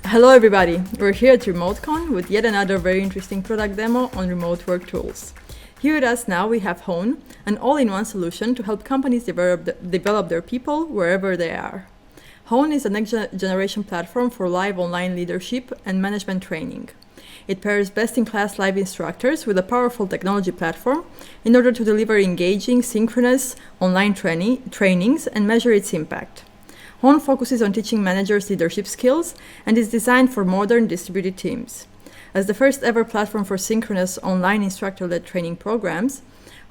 Hello everybody, we're here at RemoteCon with yet another very interesting product demo on remote work tools. Here with us now we have Hone, an all-in-one solution to help companies develop their people wherever they are. Hone is a next-generation platform for live online leadership and management training. It pairs best-in-class live instructors with a powerful technology platform in order to deliver engaging, synchronous online trainings and measure its impact. Hone focuses on teaching managers leadership skills and is designed for modern distributed teams. As the first ever platform for synchronous online instructor-led training programs,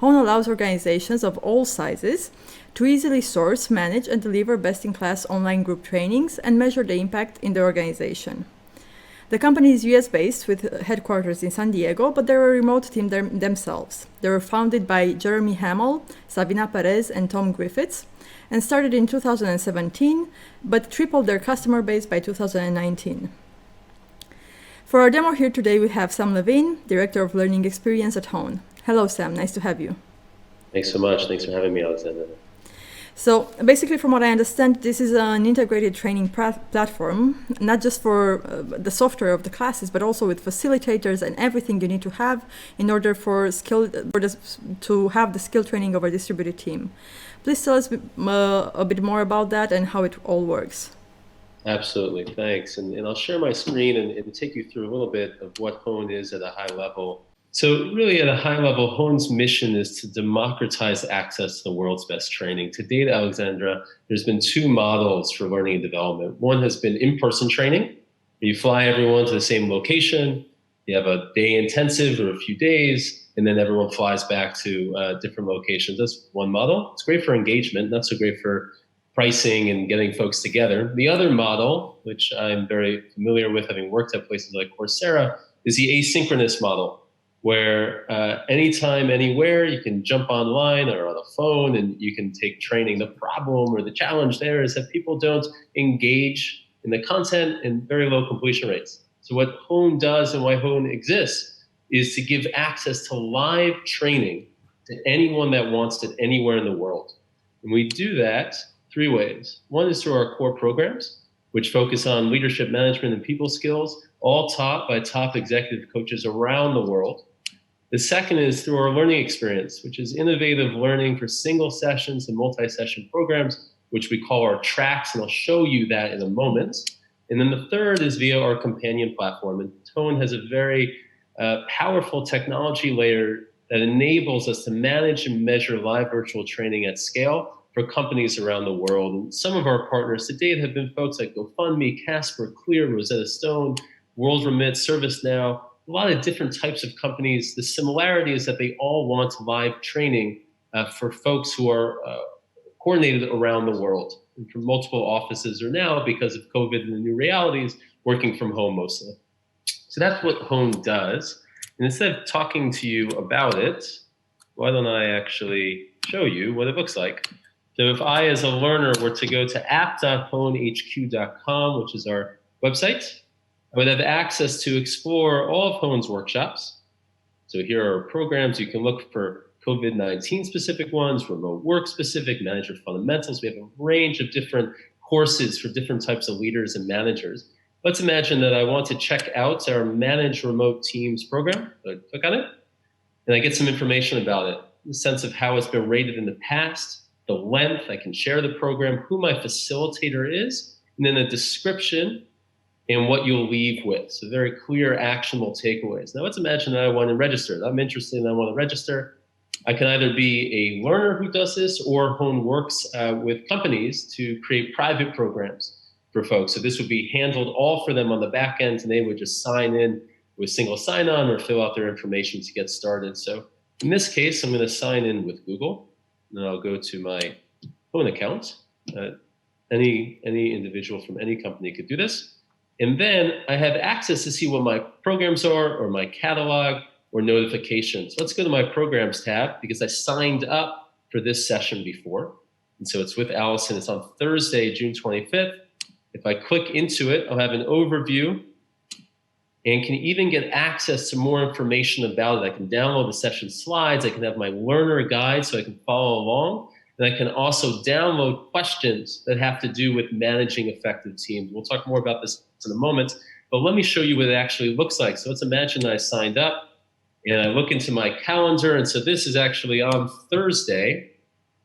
Hone allows organizations of all sizes to easily source, manage, and deliver best-in-class online group trainings and measure the impact in the organization. The company is US-based with headquarters in San Diego, but they're a remote team themselves. They were founded by Jeremy Hamill, Savina Perez, and Tom Griffiths, and started in 2017, but tripled their customer base by 2019. For our demo here today, we have Sam Levine, Director of Learning Experience at Hone. Hello, Sam. Nice to have you. Thanks so much. Thanks for having me, Alexander. So basically, from what I understand, this is an integrated training platform, not just for the software of the classes, but also with facilitators and everything you need to have in order to have the skill training of a distributed team. Please tell us a bit more about that and how it all works. Absolutely. Thanks. And I'll share my screen and take you through a little bit of what Hone is at a high level. So really at a high level, Hone's mission is to democratize access to the world's best training. To date, Alexandra, there's been two models for learning and development. One has been in-person training, where you fly everyone to the same location, you have a day intensive or a few days, and then everyone flies back to different locations. That's one model. It's great for engagement, not so great for pricing and getting folks together. The other model, which I'm very familiar with having worked at places like Coursera, is the asynchronous model, where anytime, anywhere, you can jump online or on a phone and you can take training. The problem or the challenge there is that people don't engage in the content and very low completion rates. So what Hone does and why Hone exists is to give access to live training to anyone that wants it anywhere in the world. And we do that three ways. One is through our core programs, which focus on leadership management and people skills, all taught by top executive coaches around the world. The second is through our learning experience, which is innovative learning for single sessions and multi-session programs, which we call our tracks, and I'll show you that in a moment. And then the third is via our companion platform. And Hone has a very powerful technology layer that enables us to manage and measure live virtual training at scale for companies around the world. And some of our partners to date have been folks like GoFundMe, Casper, Clear, Rosetta Stone, World Remit, ServiceNow, a lot of different types of companies. The similarity is that they all want live training for folks who are coordinated around the world and from multiple offices, or now, because of COVID and the new realities, working from home mostly. So that's what Hone does. And instead of talking to you about it, why don't I actually show you what it looks like? So if I, as a learner, were to go to app.honehq.com, which is our website, I would have access to explore all of Hone's workshops. So here are programs. You can look for COVID-19 specific ones, remote work specific, manager fundamentals. We have a range of different courses for different types of leaders and managers. Let's imagine that I want to check out our Manage Remote Teams program. So I click on it, and I get some information about it, the sense of how it's been rated in the past, the length. I can share the program, who my facilitator is, and then a description and what you'll leave with. So very clear, actionable takeaways. Now let's imagine that I want to register. I'm interested and I want to register. I can either be a learner who does this, or Hone works with companies to create private programs for folks. So this would be handled all for them on the back end, and they would just sign in with single sign-on or fill out their information to get started. So in this case, I'm going to sign in with Google, and then I'll go to my Hone account. Any individual from any company could do this. And then I have access to see what my programs are, or my catalog, or notifications. Let's go to my programs tab, because I signed up for this session before. And so it's with Allison. It's on Thursday, June 25th. If I click into it, I'll have an overview and can even get access to more information about it. I can download the session slides. I can have my learner guide so I can follow along. And I can also download questions that have to do with managing effective teams. We'll talk more about this in a moment, but let me show you what it actually looks like. So let's imagine that I signed up and I look into my calendar. And so this is actually on Thursday,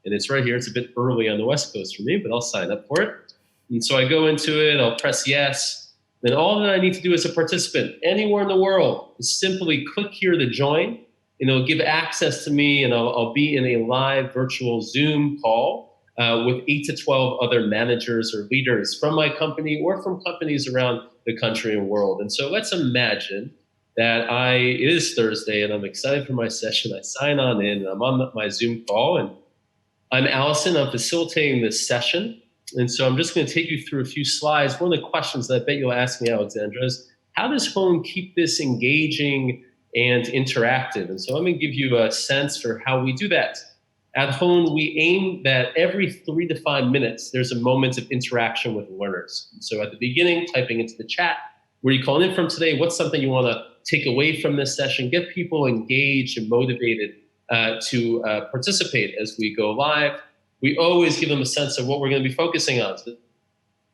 and it's right here. It's a bit early on the West Coast for me, but I'll sign up for it. And so I go into it, I'll press yes. Then all that I need to do as a participant anywhere in the world is simply click here to join, and it'll give access to me, and I'll be in a live virtual Zoom call with 8 to 12 other managers or leaders from my company or from companies around the country and world. And so let's imagine that it is Thursday and I'm excited for my session. I sign on in, and I'm on my Zoom call, and I'm Allison. I'm facilitating this session. And so I'm just going to take you through a few slides. One of the questions that I bet you'll ask me, Alexandra, is how does Hone keep this engaging and interactive? And so I'm going to give you a sense for how we do that. At Hone, we aim that every 3 to 5 minutes, there's a moment of interaction with learners. And so at the beginning, typing into the chat, where you calling in from today, what's something you want to take away from this session, get people engaged and motivated to participate as we go live. We always give them a sense of what we're going to be focusing on. So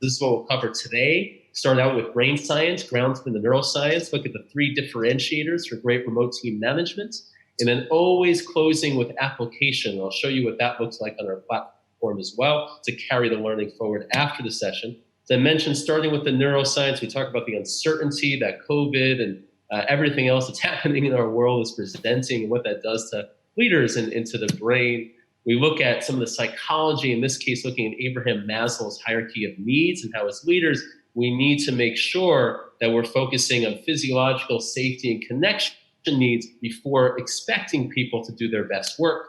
this is what we'll cover today. Start out with brain science, grounded in the neuroscience, look at the 3 differentiators for great remote team management, and then always closing with application. I'll show you what that looks like on our platform as well to carry the learning forward after the session. As I mentioned, starting with the neuroscience, we talk about the uncertainty that COVID and everything else that's happening in our world is presenting and what that does to leaders and into the brain. We look at some of the psychology, in this case, looking at Abraham Maslow's hierarchy of needs and how as leaders, we need to make sure that we're focusing on physiological safety and connection needs before expecting people to do their best work.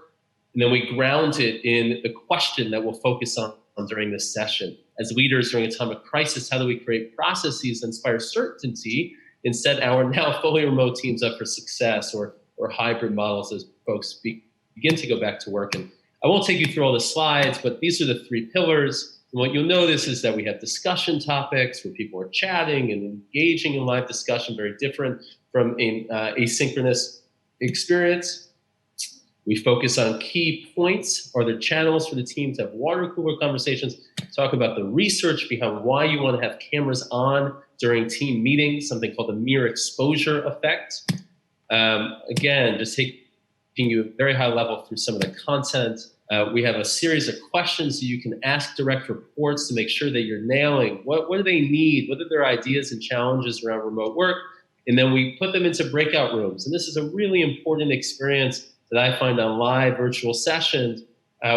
And then we ground it in the question that we'll focus on during this session. As leaders during a time of crisis, how do we create processes that inspire certainty and set our now fully remote teams up for success or hybrid models as folks begin to go back to work? And I won't take you through all the slides, but these are the 3 pillars. And what you'll notice is that we have discussion topics where people are chatting and engaging in live discussion, very different from an asynchronous experience. We focus on key points. Are there channels for the team to have water cooler conversations? Talk about the research behind why you want to have cameras on during team meetings, something called the mere exposure effect. Again, just taking you at a very high level through some of the content. We have a series of questions so you can ask direct reports to make sure that you're nailing what do they need, what are their ideas and challenges around remote work, and then we put them into breakout rooms. And this is a really important experience that I find on live virtual sessions.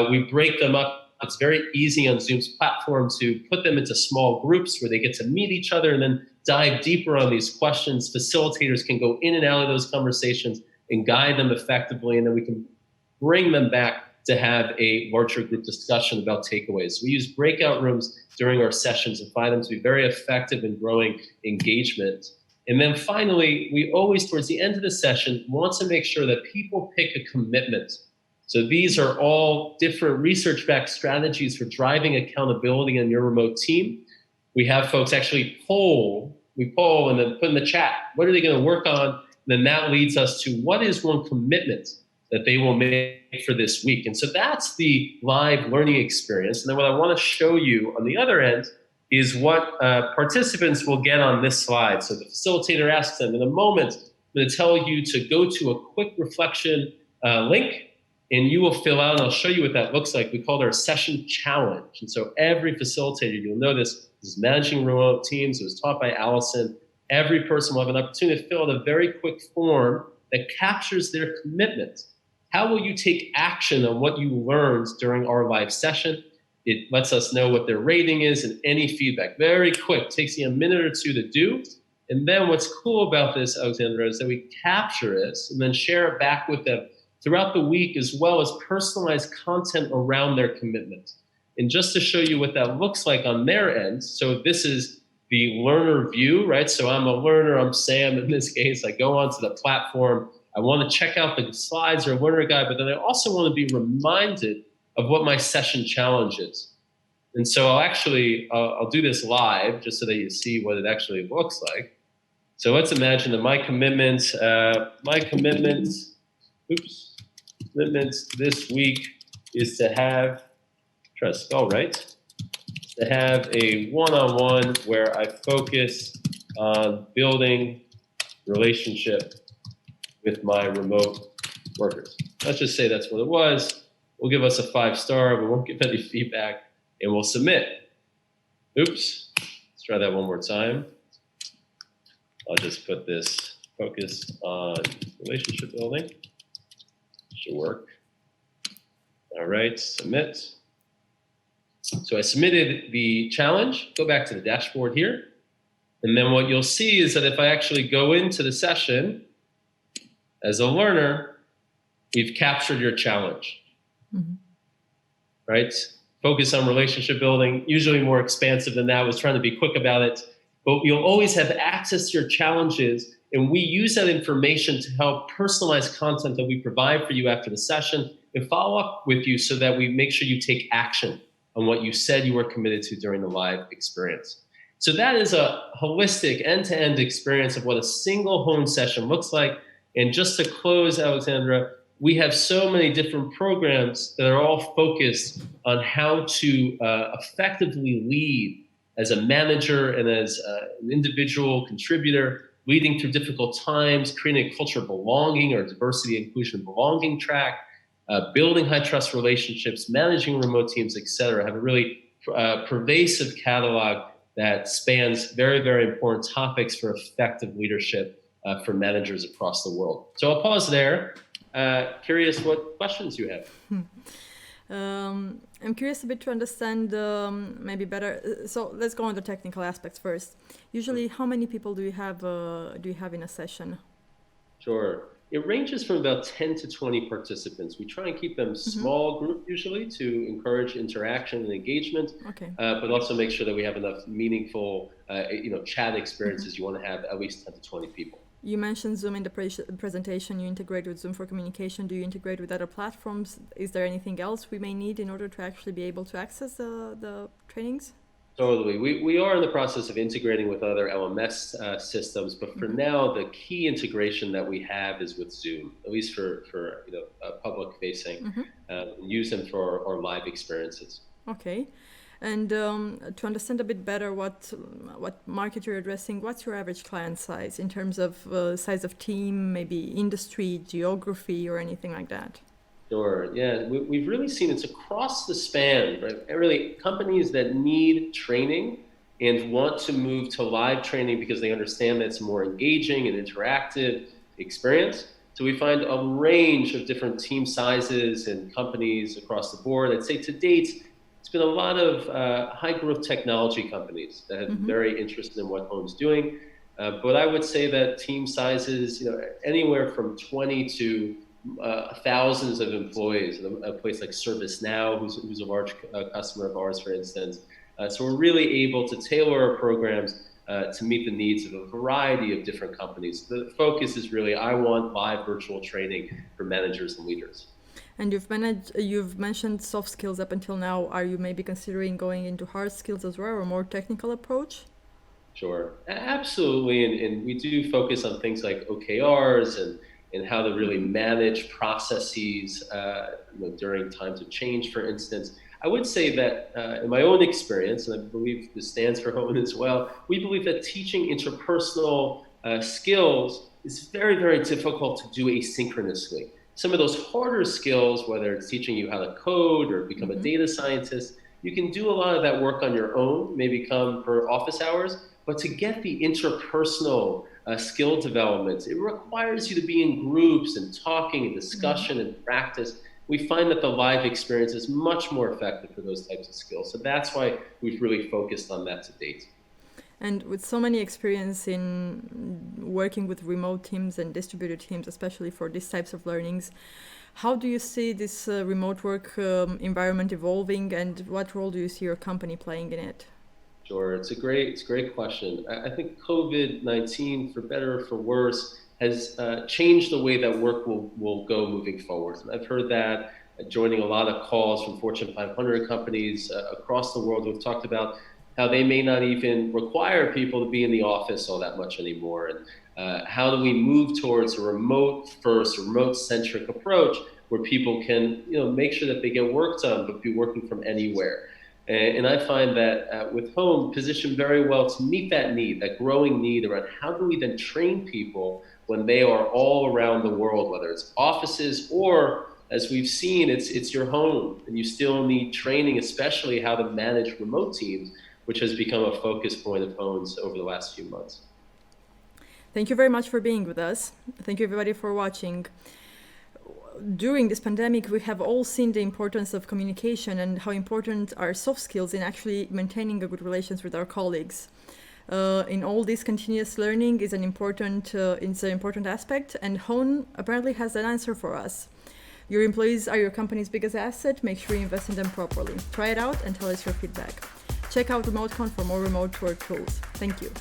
We break them up. It's very easy on Zoom's platform to put them into small groups where they get to meet each other and then dive deeper on these questions. Facilitators can go in and out of those conversations and guide them effectively, and then we can bring them back to have a larger group discussion about takeaways. We use breakout rooms during our sessions and find them to be very effective in growing engagement. And then finally, we always, towards the end of the session, want to make sure that people pick a commitment. So these are all different research-backed strategies for driving accountability on your remote team. We have folks actually poll and then put in the chat, what are they going to work on? And then that leads us to what is one commitment that they will make for this week. And so that's the live learning experience. And then what I want to show you on the other end is what participants will get on this slide. So the facilitator asks them, in a moment, I'm going to tell you to go to a quick reflection link, and you will fill out, and I'll show you what that looks like. We call it our session challenge. And so every facilitator, you'll notice, is managing remote teams. It was taught by Allison. Every person will have an opportunity to fill out a very quick form that captures their commitment. How will you take action on what you learned during our live session? It lets us know what their rating is and any feedback. Very quick, takes you a minute or 2 to do. And then what's cool about this, Alexandra, is that we capture this and then share it back with them throughout the week, as well as personalized content around their commitment. And just to show you what that looks like on their end, so this is the learner view, right? So I'm a learner, I'm Sam in this case. I go onto the platform. I want to check out the slides or learner guide, but then I also want to be reminded of what my session challenge is. And so I'll do this live just so that you see what it actually looks like. So let's imagine that my commitment this week is to have, try to spell right, to have a one-on-one where I focus on building relationship with my remote workers. Let's just say that's what it was. We'll give us a 5-star. We won't give any feedback, and we'll submit. Oops. Let's try that one more time. I'll just put this focus on relationship building. Should work. All right, submit. So I submitted the challenge. Go back to the dashboard here. And then what you'll see is that if I actually go into the session as a learner, we've captured your challenge. Mm-hmm. Right? Focus on relationship building, usually more expansive than that. I was trying to be quick about it. But you'll always have access to your challenges, and we use that information to help personalize content that we provide for you after the session and follow up with you so that we make sure you take action on what you said you were committed to during the live experience. So that is a holistic end-to-end experience of what a single hone session looks like. And just to close, Alexandra, we have so many different programs that are all focused on how to effectively lead as a manager and as an individual contributor, leading through difficult times, creating a culture of belonging or diversity, inclusion, and belonging track, building high trust relationships, managing remote teams, et cetera. Have a really pervasive catalog that spans very, very important topics for effective leadership for managers across the world. So I'll pause there. Curious what questions you have. I'm curious a bit to understand maybe better. So let's go on the technical aspects first. Usually, how many people do you have in a session? Sure. It ranges from about 10 to 20 participants. We try and keep them small group usually to encourage interaction and engagement, but also make sure that we have enough meaningful chat experiences. You want to have at least 10 to 20 people. You mentioned Zoom in the presentation. You integrate with Zoom for communication. Do you integrate with other platforms? Is there anything else we may need in order to actually be able to access the trainings? Totally. We are in the process of integrating with other LMS systems, but for now, the key integration that we have is with Zoom, at least for public facing, use them for our live experiences. Okay. And to understand a bit better what market you're addressing, what's your average client size in terms of size of team, maybe industry, geography, or anything like that? Sure. Yeah, we've really seen it's across the span, right? Really, companies that need training and want to move to live training because they understand that it's a more engaging and interactive experience. So we find a range of different team sizes and companies across the board. I'd say to date, it's been a lot of high growth technology companies that have been very interested in what Hone's doing. But I would say that team sizes, anywhere from 20 to thousands of employees. A place like ServiceNow, who's a large customer of ours, for instance. So we're really able to tailor our programs to meet the needs of a variety of different companies. The focus is really, I want live virtual training for managers and leaders. And you've mentioned soft skills up until now. Are you maybe considering going into hard skills as well, or a more technical approach? Sure, absolutely. And we do focus on things like OKRs and how to really manage processes during times of change, for instance. I would say that in my own experience, and I believe this stands for Hone as well, we believe that teaching interpersonal skills is very, very difficult to do asynchronously. Some of those harder skills, whether it's teaching you how to code or become a data scientist, you can do a lot of that work on your own, maybe come for office hours, but to get the interpersonal skill development, it requires you to be in groups and talking and discussion and practice. We find that the live experience is much more effective for those types of skills. So that's why we've really focused on that to date. And with so many experience in working with remote teams and distributed teams, especially for these types of learnings, how do you see this remote work environment evolving, and what role do you see your company playing in it? Sure, it's a great question. I think COVID-19, for better or for worse, has changed the way that work will go moving forward. And I've heard that joining a lot of calls from Fortune 500 companies across the world who've talked about how they may not even require people to be in the office all that much anymore. And how do we move towards a remote-first, remote-centric approach where people can make sure that they get work done but be working from anywhere. And I find that with Hone positioned very well to meet that need, that growing need around how do we then train people when they are all around the world, whether it's offices or, as we've seen, it's your home, and you still need training, especially how to manage remote teams, which has become a focus point of Hone's over the last few months. Thank you very much for being with us. Thank you everybody for watching. During this pandemic, we have all seen the importance of communication and how important are soft skills in actually maintaining a good relations with our colleagues. In all this, continuous learning is an important aspect, and Hone apparently has an answer for us. Your employees are your company's biggest asset. Make sure you invest in them properly. Try it out and tell us your feedback. Check out RemoteCon for more remote work tools. Thank you.